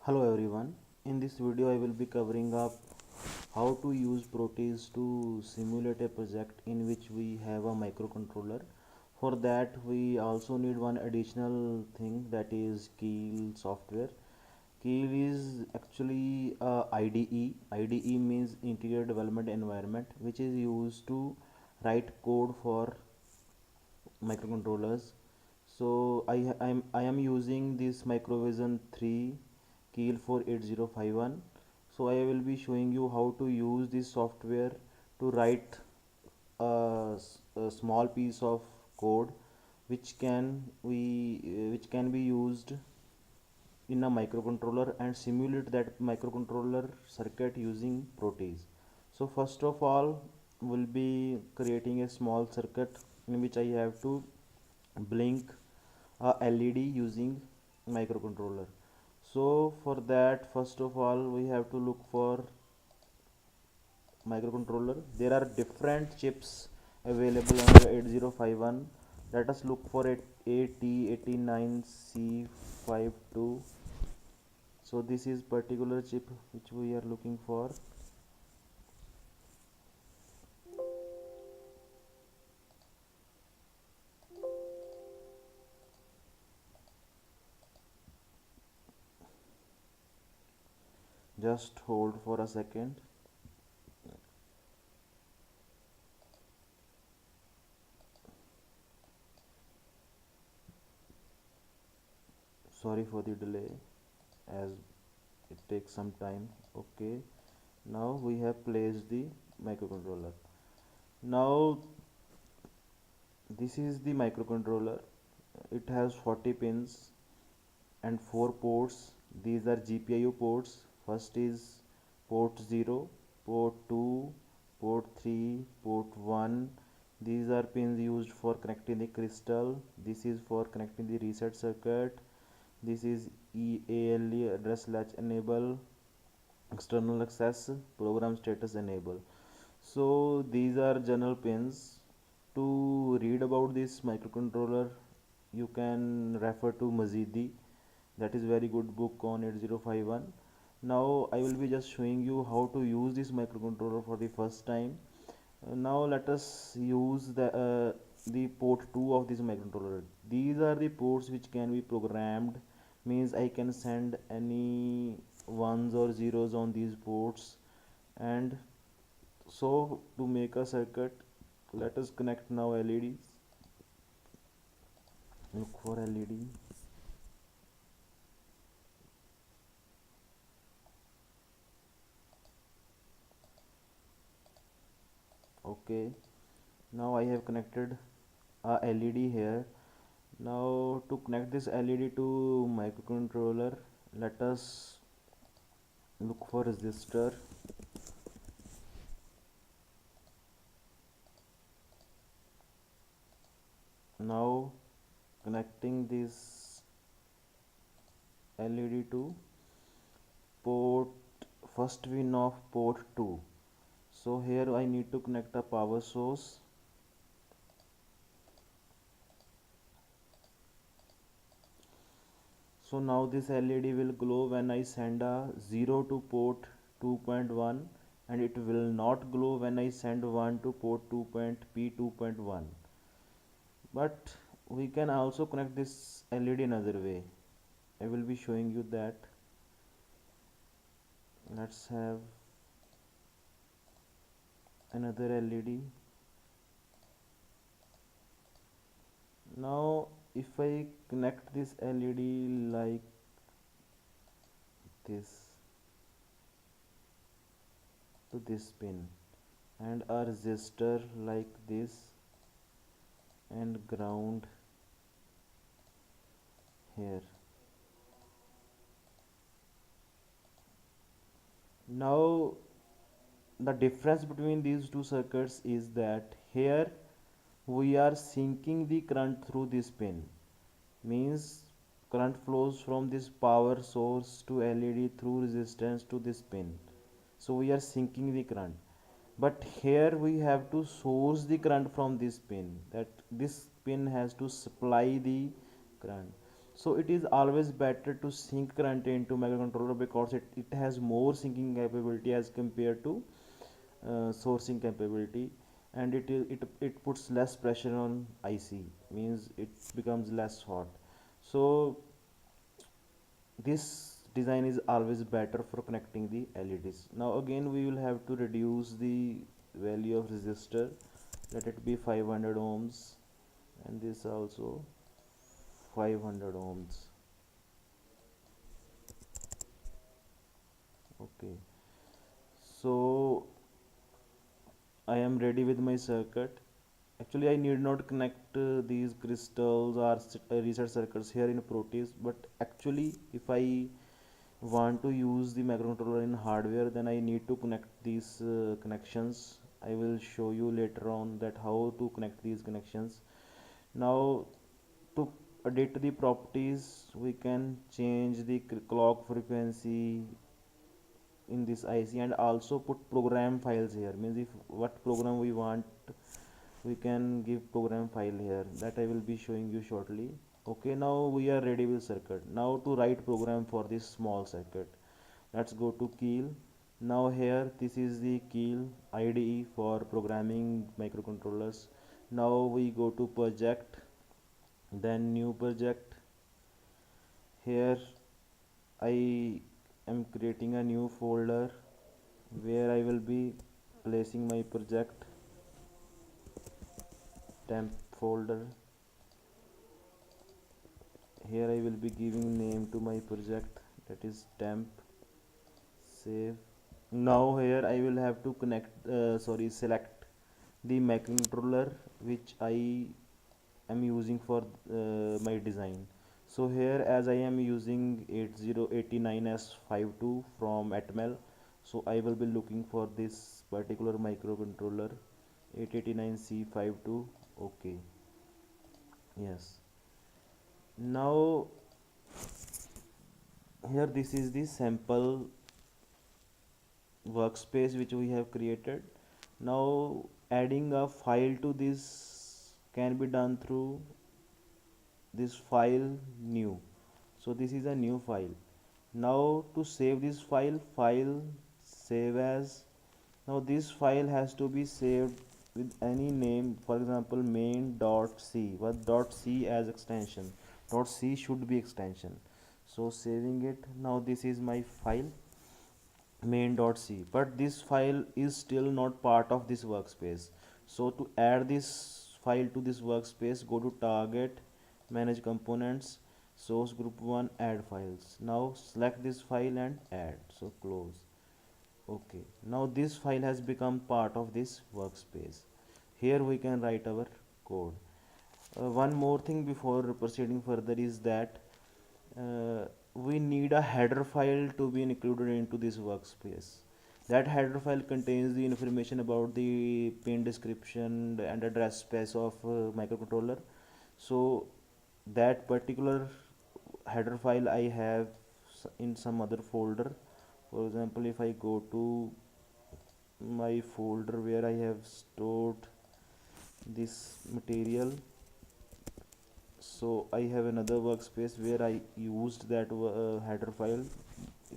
Hello everyone. In this video I will be covering up how to use Proteus to simulate a project in which we have a microcontroller. For that we also need one additional thing, that is Keel software. Keel is actually a IDE. IDE means Integrated Development Environment, which is used to write code for microcontrollers. So I am using this Microvision 3 Keel for 8051. So I will be showing you how to use this software to write a small piece of code which can be used in a microcontroller and simulate that microcontroller circuit using Proteus. So first of all, we'll be creating a small circuit in which I have to blink a LED using microcontroller. So for that, first of all, we have to look for microcontroller. There are different chips available under 8051. Let us look for it AT89C52. So this is particular chip which we are looking for. Just hold for a second. Sorry for the delay, as it takes some time. Okay, now we have placed the microcontroller. Now this is the microcontroller. It has 40 pins and 4 ports. These are GPIO ports. First is port 0, port 2, port 3, port 1. These are pins used for connecting the crystal. This is for connecting the reset circuit. This is EALE address latch enable, external access, program status enable. So these are general pins. To read about this microcontroller, you can refer to Mazidi. That is very good book on 8051. Now I will be just showing you how to use this microcontroller for the first time. Now let us use the port 2 of this microcontroller. These are the ports which can be programmed, means I can send any ones or zeros on these ports. And so to make a circuit, let us connect now LEDs. Look for LED. Okay, now I have connected a LED here. Now to connect this LED to microcontroller, let us look for resistor. Now connecting this LED to port first pin of port 2. So here I need to connect a power source. So now this LED will glow when I send a 0 to port 2.1, and it will not glow when I send 1 to port P2.1. But we can also connect this LED another way. I will be showing you that. Let's have another LED. Now if I connect this LED like this to this pin, and a resistor like this, and ground here. Now the difference between these two circuits is that here we are sinking the current through this pin, means current flows from this power source to LED through resistance to this pin. So we are sinking the current. But here we have to source the current from this pin, that this pin has to supply the current. So it is always better to sync current into microcontroller because it has more syncing capability as compared to sourcing capability, and it puts less pressure on IC, means it becomes less hot. So this design is always better for connecting the LEDs. Now again we will have to reduce the value of resistor, let it be 500 ohms, and this also 500 ohms. Okay, so I am ready with my circuit. Actually I need not connect these crystals or reset circuits here in Proteus, but actually if I want to use the microcontroller in hardware, then I need to connect these connections. I will show you later on that how to connect these connections. Now to edit the properties, we can change the clock frequency in this IC and also put program files here, means if what program we want, we can give program file here, that I will be showing you shortly. Okay, now we are ready with circuit. Now to write program for this small circuit, let's go to Keel. Now here this is the Keel IDE for programming microcontrollers. Now we go to project, then new project. Here I am creating a new folder where I will be placing my project, temp folder. Here I will be giving name to my project, that is temp, save. Now here I will have to select the microcontroller which I am using for my design. So here as I am using 8089S52 from Atmel, so I will be looking for this particular microcontroller 889C52. Okay, yes. Now here this is the sample workspace which we have created. Now adding a file to this can be done through this file new. So this is a new file. Now to save this file save as. Now this file has to be saved with any name, for example main.c, what .c as extension, .c should be extension. So saving it. Now this is my file main.c, but this file is still not part of this workspace. So to add this file to this workspace, go to target, manage components, source group 1, add files. Now select this file and add, so close. Okay, now this file has become part of this workspace. Here we can write our code. One more thing before proceeding further is that we need a header file to be included into this workspace. That header file contains the information about the pin description and address space of microcontroller. So that particular header file I have in some other folder. For example, if I go to my folder where I have stored this material, so I have another workspace where I used that header file.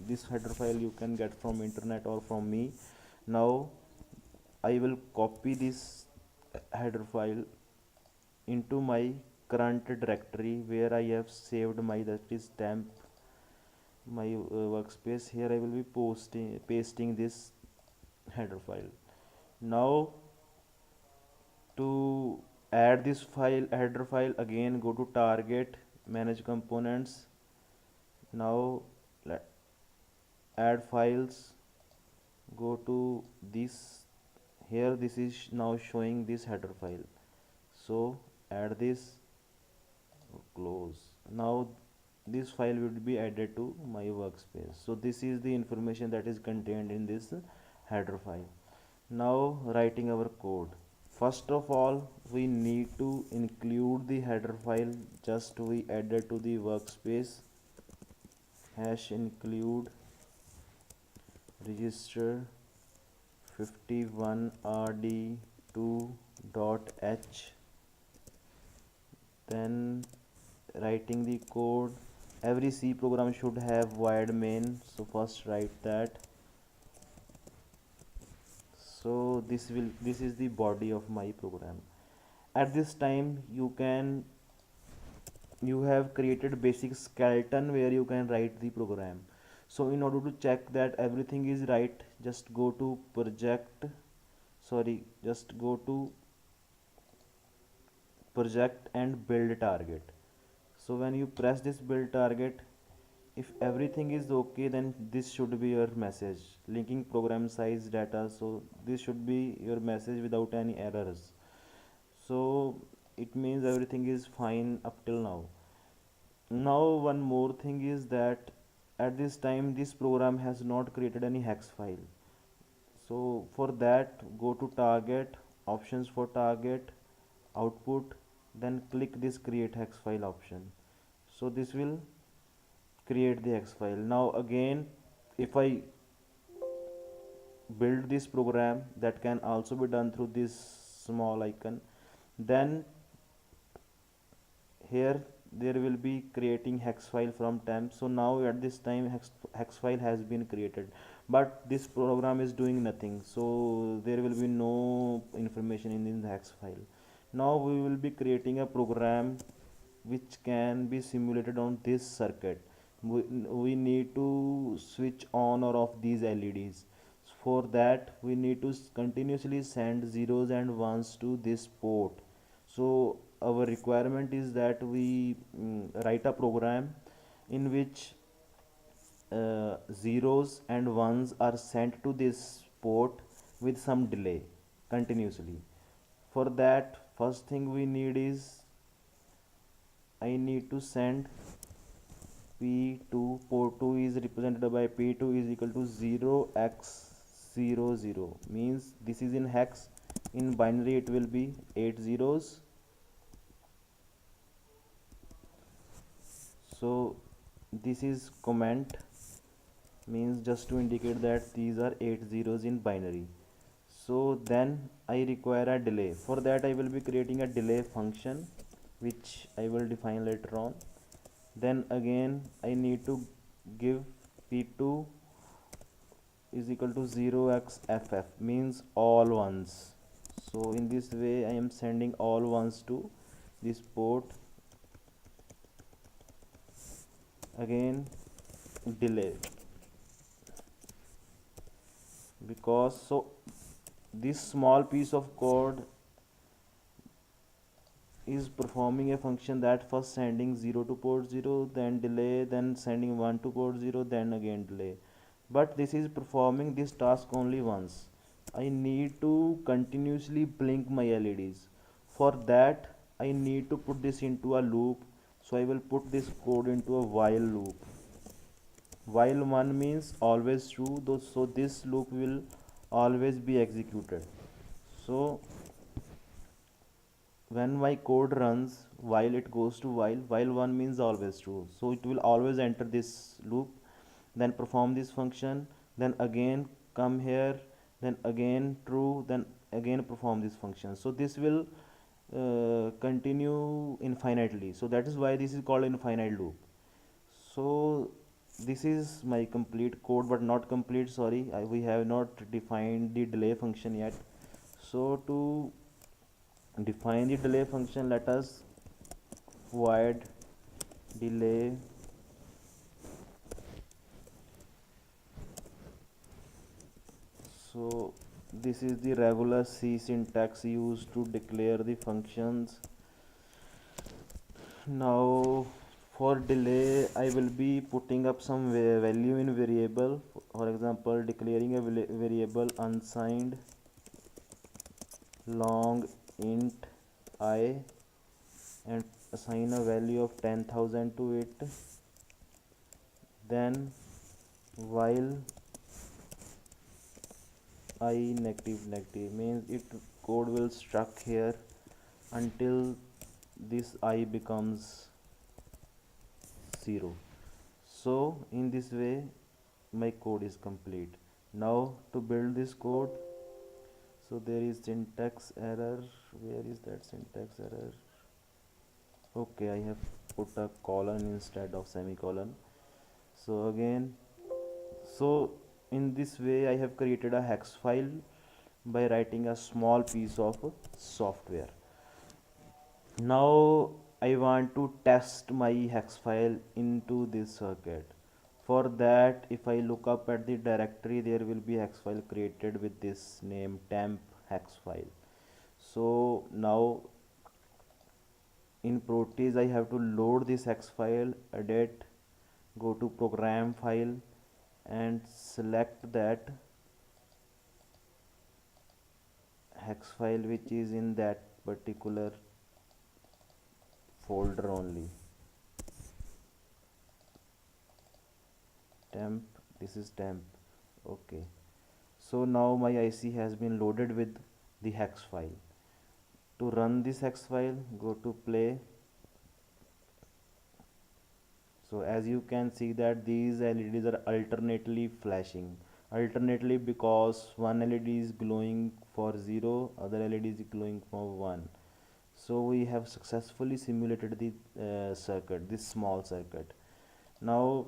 This header file you can get from internet or from me. Now I will copy this header file into my current directory where I have saved my, that is temp, my workspace. Here I will be pasting this header file. Now to add this file, header file, again go to target, manage components. Now let add files, go to this. Here this is now showing this header file, so add this, close. Now this file would be added to my workspace. So this is the information that is contained in this header file. Now writing our code. First of all, we need to include the header file, just we added to the workspace, hash include register 51rd2.h, then writing the code. Every C program should have void main, so first write that. So this is the body of my program. At this time you have created basic skeleton where you can write the program. So in order to check that everything is right, just go to just go to project and build target. So when you press this build target, if everything is okay, then this should be your message linking program size data. So this should be your message without any errors. So it means everything is fine up till now. Now one more thing is that at this time this program has not created any hex file. So for that, go to target, options for target, output, then click this create hex file option. So this will create the hex file. Now again, if I build this program, that can also be done through this small icon. Then here there will be creating hex file from temp. So now at this time hex file has been created, but this program is doing nothing, so there will be no information in the hex file. Now we will be creating a program which can be simulated on this circuit. We need to switch on or off these LEDs. For that we need to continuously send zeros and ones to this port. So our requirement is that we write a program in which zeros and ones are sent to this port with some delay continuously. For that, first thing we need is I need to send P2. Port 2 is represented by P2 is equal to 0x00, means this is in hex. In binary it will be 8 zeros. So this is comment, means just to indicate that these are 8 zeros in binary. So then I require a delay. For that I will be creating a delay function which I will define later on. Then again I need to give P2 is equal to 0xff, means all ones. So in this way I am sending all ones to this port. Again delay, because so this small piece of code is performing a function that first sending 0 to port 0, then delay, then sending 1 to port 0, then again delay. But this is performing this task only once. I need to continuously blink my LEDs. For that I need to put this into a loop. So I will put this code into a while loop. While 1 means always true, though, so this loop will always be executed. So when my code runs, while it goes to while 1 means always true, so it will always enter this loop, then perform this function, then again come here, then again true, then again perform this function. So this will continue infinitely, so that is why this is called infinite loop. So this is my complete code, but not complete, sorry, we have not defined the delay function yet. So to define the delay function, let us void delay so this is the regular C syntax used to declare the functions. Now for delay I will be putting up some value in variable, for example declaring a variable unsigned long int I and assign a value of 10,000 to it. Then while I negative means it code will stuck here until this I becomes 0. So in this way my code is complete. Now to build this code, so there is syntax error. Where is that syntax error? Okay, I have put a colon instead of semicolon. So again, so in this way I have created a hex file by writing a small piece of software. Now I want to test my hex file into this circuit. For that, if I look up at the directory, there will be hex file created with this name temp hex file. So now in Proteus I have to load this hex file, edit, go to program file and select that hex file which is in that particular folder only. Temp, this is temp. Okay, so now my IC has been loaded with the hex file. To run this hex file, go to play. So as you can see that these LEDs are alternately flashing, alternately because one LED is glowing for 0, other LED is glowing for 1. So we have successfully simulated the circuit, this small circuit. Now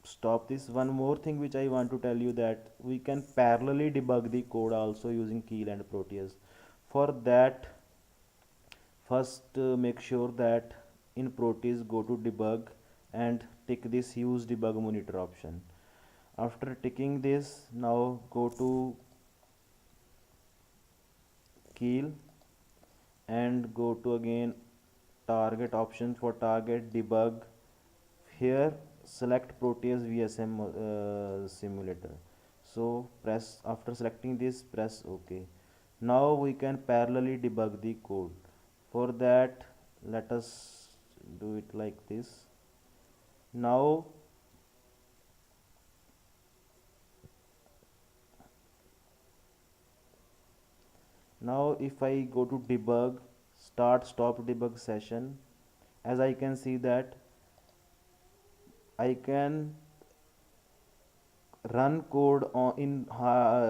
stop this. One more thing which I want to tell you, that we can parallelly debug the code also using Keil and Proteus. For that, first make sure that in Proteus go to debug and tick this use debug monitor option. After ticking this, now go to Keil and go to again target option. For target debug, here select Proteus VSM simulator. So press, after selecting this, press OK. Now we can parallelly debug the code. For that, let us do it like this. Now if I go to debug, start stop debug session, as I can see that I can run code in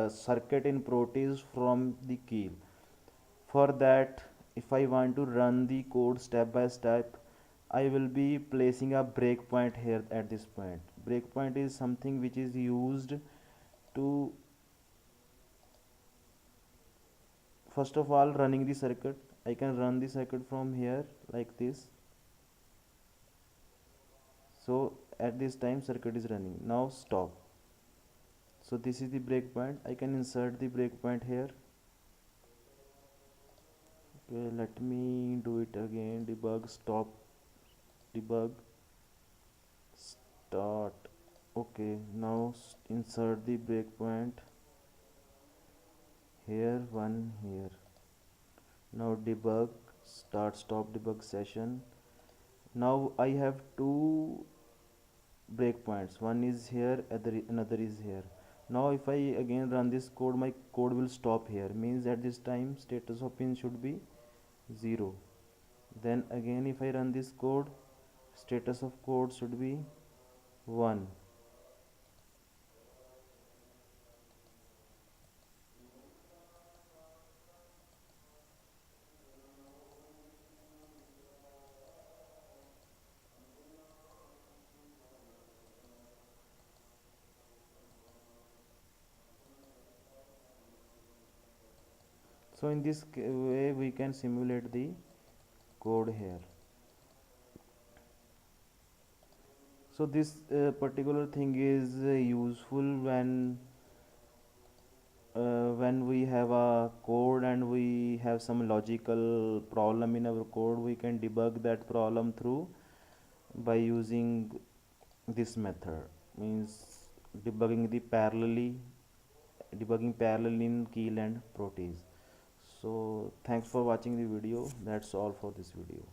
circuit in Proteus from the Keil. For that, if I want to run the code step by step, I will be placing a breakpoint here at this point. Breakpoint is something which is used to, first of all, running the circuit. I can run the circuit from here like this. So at this time circuit is running. Now stop. So this is the breakpoint. I can insert the breakpoint here. Okay, let me do it again. Debug, stop, debug, start. Okay, now insert the breakpoint here, one here. Now debug, start stop debug session. Now I have two breakpoints, one is here, another is here. Now if I again run this code, my code will stop here, means at this time status of pin should be 0. Then again if I run this code, status of code should be 1. So in this way we can simulate the code here. So this particular thing is useful when we have a code and we have some logical problem in our code. We can debug that problem through by using this method, means debugging parallel in Keil and Proteus. So thanks for watching the video. That's all for this video.